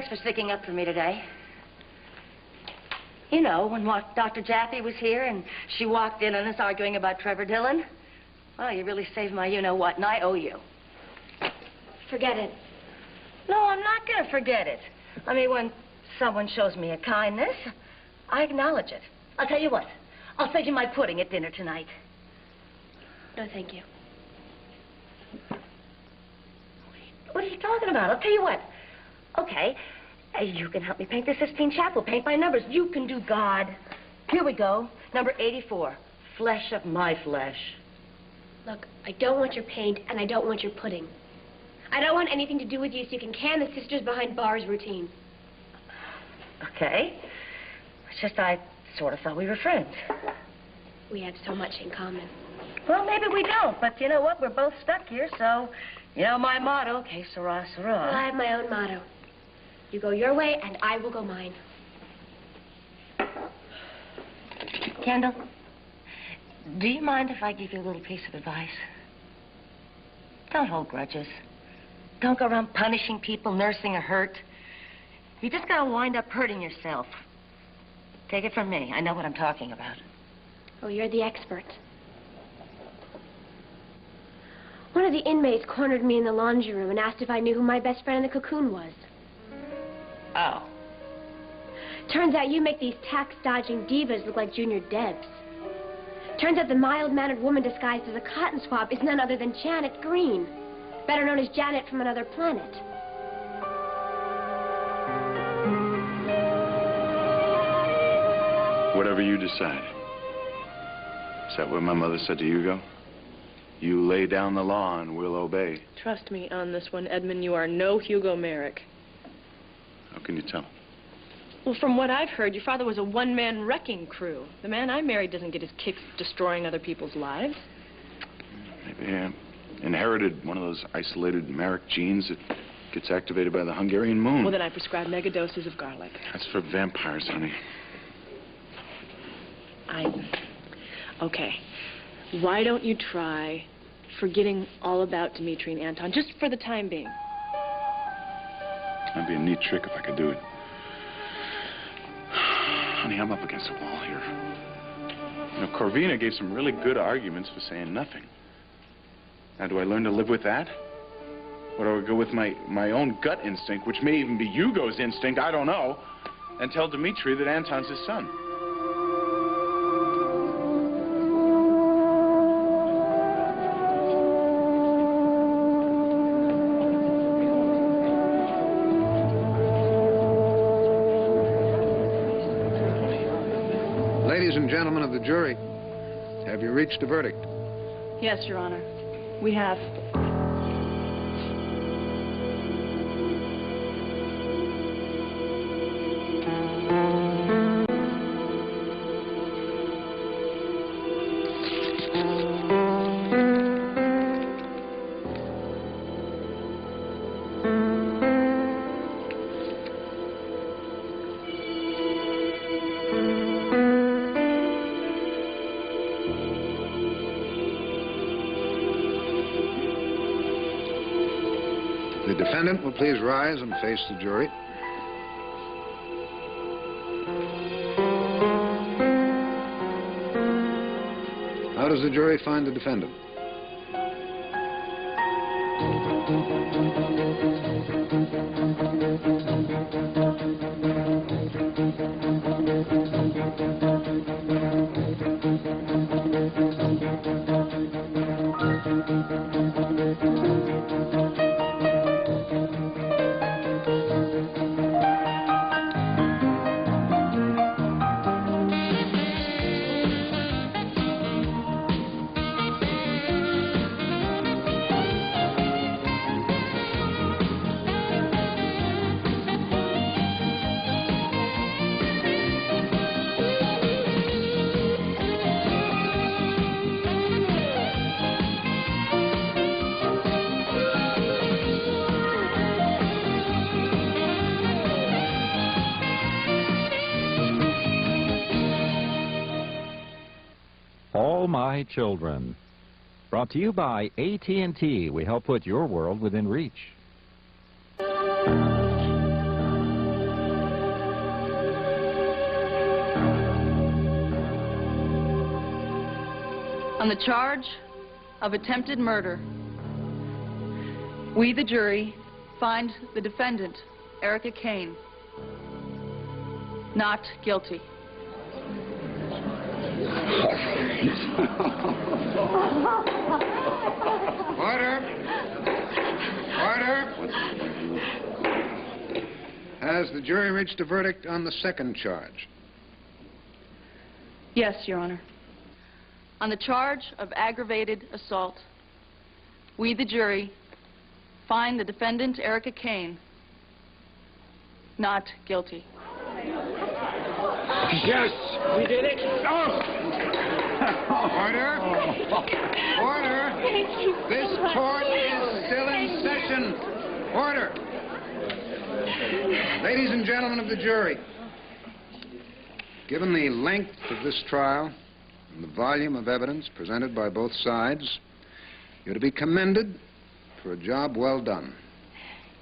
Thanks for sticking up for me today. You know, when Dr. Jaffe was here and she walked in on us arguing about Trevor Dillon, well, you really saved my you-know-what, and I owe you. Forget it. No, I'm not going to forget it. I mean, when someone shows me a kindness, I acknowledge it. I'll tell you what. I'll save you my pudding at dinner tonight. No, thank you. What are you talking about? I'll tell you what. Okay, you can help me paint the Sistine Chapel. Paint by numbers. You can do God. Here we go. Number 84. Flesh of my flesh. Look, I don't want your paint, and I don't want your pudding. I don't want anything to do with you so you can can the sisters behind bars routine. Okay. It's just I sort of thought we were friends. We have so much in common. Well, maybe we don't, but you know what? We're both stuck here, so, you know my motto, que sera, sera. Well, I have my own motto. You go your way, and I will go mine. Kendall, do you mind if I give you a little piece of advice? Don't hold grudges. Don't go around punishing people, nursing a hurt. You're just going to wind up hurting yourself. Take it from me. I know what I'm talking about. Oh, you're the expert. One of the inmates cornered me in the laundry room and asked if I knew who my best friend in the cocoon was. Oh. Turns out you make these tax-dodging divas look like Junior Debs. Turns out the mild-mannered woman disguised as a cotton swab is none other than Janet Green, better known as Janet from another planet. Whatever you decide. Is that what my mother said to Hugo? You lay down the law and we'll obey. Trust me on this one, Edmund. You are no Hugo Marick. How can you tell? Well, from what I've heard, your father was a one-man wrecking crew. The man I married doesn't get his kicks destroying other people's lives. Maybe I inherited one of those isolated Marick genes that gets activated by the Hungarian moon. Well, then I prescribe mega doses of garlic. That's for vampires, honey. Okay. Why don't you try forgetting all about Dimitri and Anton, just for the time being? That'd be a neat trick if I could do it. Honey, I'm up against a wall here. You know, Corvina gave some really good arguments for saying nothing. Now, do I learn to live with that? Or do I go with my own gut instinct, which may even be Hugo's instinct, I don't know, and tell Dimitri that Anton's his son? Gentlemen of the jury, have you reached a verdict? Yes, Your Honor. We have. The defendant will please rise and face the jury. How does the jury find the defendant? All My Children. Brought to you by AT&T. We help put your world within reach. On the charge of attempted murder, we, the jury, find the defendant, Erica Kane, not guilty. Order. Order. Has the jury reached a verdict on the second charge? Yes, Your Honor. On the charge of aggravated assault, we, the jury, find the defendant, Erica Kane, not guilty. Yes, we did it. Oh. Order. Order. This court is still in session. Order. Ladies and gentlemen of the jury, given the length of this trial and the volume of evidence presented by both sides, you're to be commended for a job well done.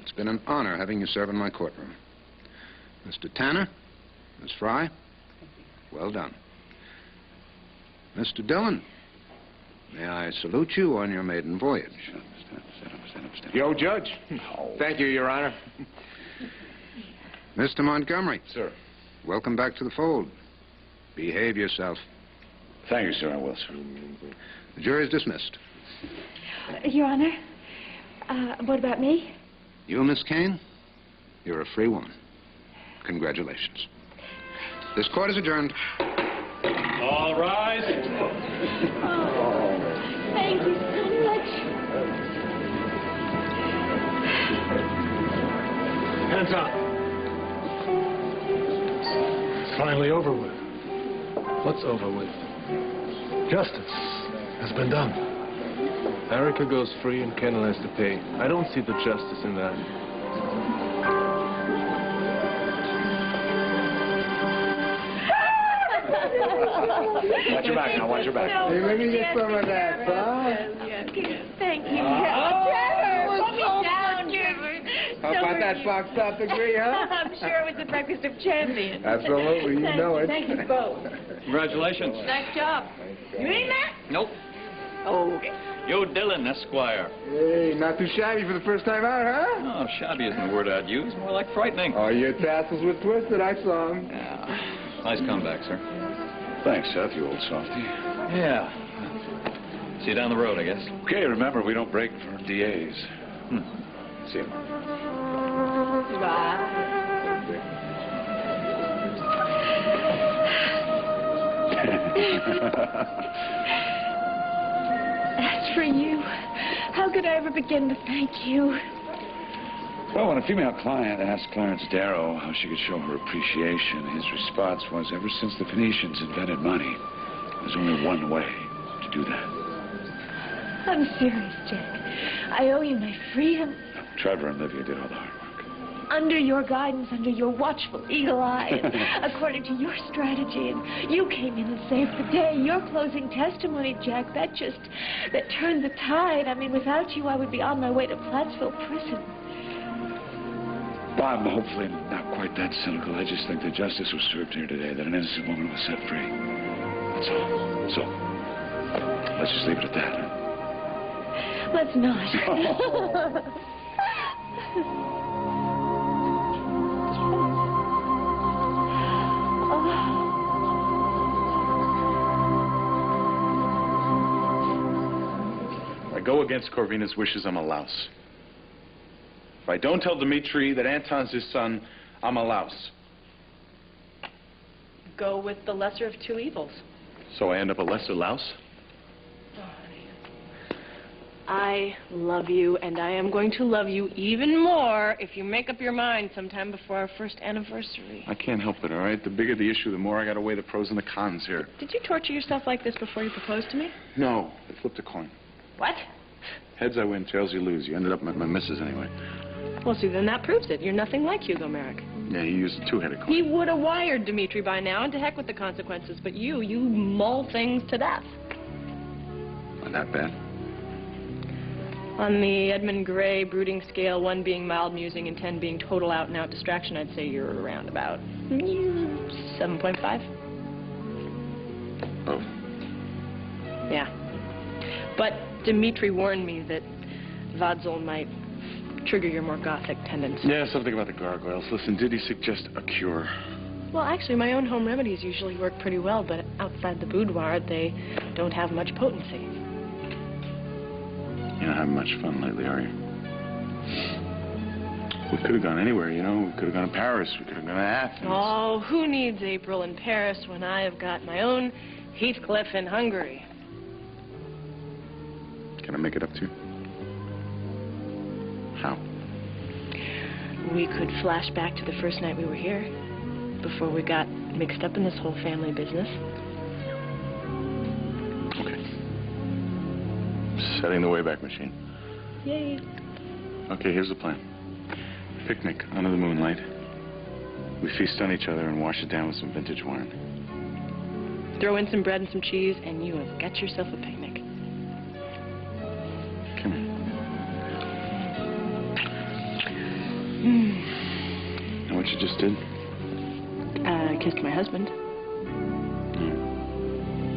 It's been an honor having you serve in my courtroom. Mr. Tanner, Miss Frye, well done. Mr. Dillon, may I salute you on your maiden voyage? Yo, Judge. Thank you, Your Honor. Mr. Montgomery. Sir. Welcome back to the fold. Behave yourself. Thank you, sir. I will, sir. The jury is dismissed. Your Honor, what about me? You, Miss Kane, you're a free woman. Congratulations. This court is adjourned. All rise. Oh, thank you so much. Anton. It's finally over with. What's over with? Justice has been done. Erica goes free and Kendall has to pay. I don't see the justice in that. Watch your back now, watch your back. Hey, let me get some of that, huh? Yes. Thank you. Trevor, put me down, Trevor. How about that boxed up degree, huh? I'm sure it was the breakfast of champions. Absolutely, you know it. Thank you both. Congratulations. Nice job. You ain't that? Nope. Oh, okay. Yo, Dillon, Esquire. Hey, not too shabby for the first time out, huh? Oh, shabby isn't the word I'd use. More like frightening. Oh, your tassels were twisted, I saw them. Yeah. Nice comeback, sir. Thanks, Seth, you old softy. Yeah. See you down the road, I guess. Okay, remember, we don't break for DAs. See you. Bye. As for you, how could I ever begin to thank you? Well, when a female client asked Clarence Darrow how she could show her appreciation, his response was, ever since the Phoenicians invented money, there's only one way to do that. I'm serious, Jack. I owe you my freedom. Trevor and Livia did all the hard work. Under your guidance, under your watchful eagle eye, according to your strategy, and you came in and saved the day. Your closing testimony, Jack, that turned the tide. I mean, without you, I would be on my way to Plattsville prison. Well, I'm hopefully not quite that cynical. I just think that justice was served here today, that an innocent woman was set free. That's all. So, let's just leave it at that. Let's not. If I go against Corvina's wishes, I'm a louse. If I don't tell Dimitri that Anton's his son, I'm a louse. Go with the lesser of two evils. So I end up a lesser louse? I love you, and I am going to love you even more if you make up your mind sometime before our first anniversary. I can't help it, all right? The bigger the issue, the more I got to weigh the pros and the cons here. Did you torture yourself like this before you proposed to me? No, I flipped a coin. What? Heads I win, tails you lose. You ended up with my missus anyway. Well, see, then that proves it. You're nothing like Hugo Marick. Yeah, he used a two-headed coin. He would have wired Dimitri by now, and to heck with the consequences. But you mull things to death. Not that bad. On the Edmund Gray brooding scale, 1 being mild musing and 10 being total out-and-out distraction, I'd say you're around about 7.5. Oh. Yeah. But Dimitri warned me that Vodzol might trigger your more gothic tendencies. Yeah, something about the gargoyles. Listen, did he suggest a cure? Well, actually, my own home remedies usually work pretty well, but outside the boudoir, they don't have much potency. You're not having much fun lately, are you? We could have gone anywhere, you know. We could have gone to Paris. We could have gone to Athens. Oh, who needs April in Paris when I have got my own Heathcliff in Hungary? Can I make it up to you? How? We could flash back to the first night we were here, before we got mixed up in this whole family business. Okay. Setting the Wayback Machine. Yay. Okay, here's the plan. Picnic under the moonlight. We feast on each other and wash it down with some vintage wine. Throw in some bread and some cheese, and you have got yourself a picnic. Come here. Know what you just did? I kissed my husband. Yeah.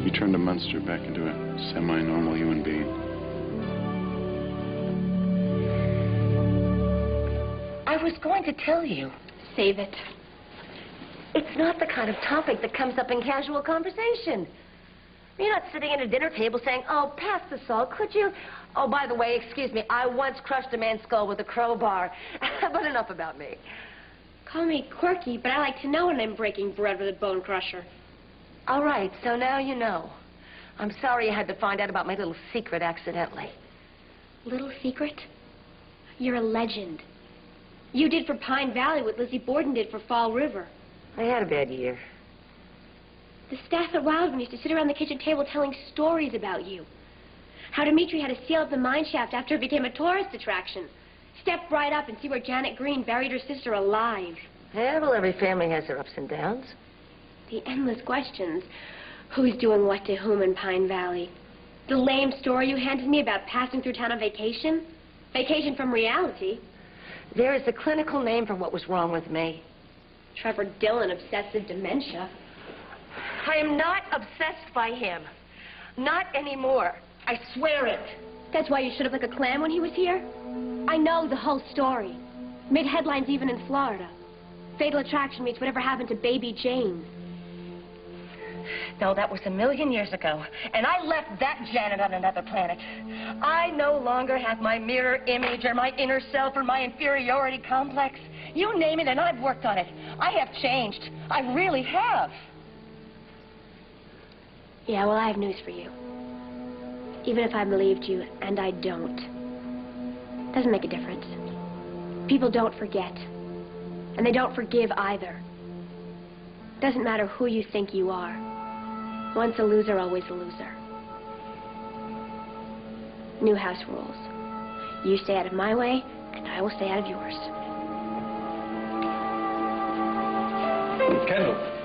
You turned a monster back into a semi-normal human being. I was going to tell you. Save it. It's not the kind of topic that comes up in casual conversation. You're not sitting at a dinner table saying, oh, pass the salt, could you? Oh, by the way, excuse me, I once crushed a man's skull with a crowbar. But enough about me. Call me quirky, but I like to know when I'm breaking bread with a bone crusher. All right, so now you know. I'm sorry you had to find out about my little secret accidentally. Little secret? You're a legend. You did for Pine Valley what Lizzie Borden did for Fall River. I had a bad year. The staff at Wildman used to sit around the kitchen table telling stories about you. How Dimitri had to seal up the mine shaft after it became a tourist attraction. Step right up and see where Janet Green buried her sister alive. Yeah, well, every family has their ups and downs. The endless questions. Who's doing what to whom in Pine Valley? The lame story you handed me about passing through town on vacation? Vacation from reality. There is a clinical name for what was wrong with me. Trevor Dillon, obsessive dementia. I am not obsessed by him. Not anymore. I swear it. That's why you stood up like a clam when he was here? I know the whole story. Made headlines even in Florida. Fatal Attraction meets whatever happened to Baby Jane. No, that was a million years ago. And I left that Janet on another planet. I no longer have my mirror image or my inner self or my inferiority complex. You name it and I've worked on it. I have changed. I really have. Yeah, well, I have news for you. Even if I believed you, and I don't. Doesn't make a difference. People don't forget. And they don't forgive either. Doesn't matter who you think you are. Once a loser, always a loser. New house rules. You stay out of my way, and I will stay out of yours. Kendall.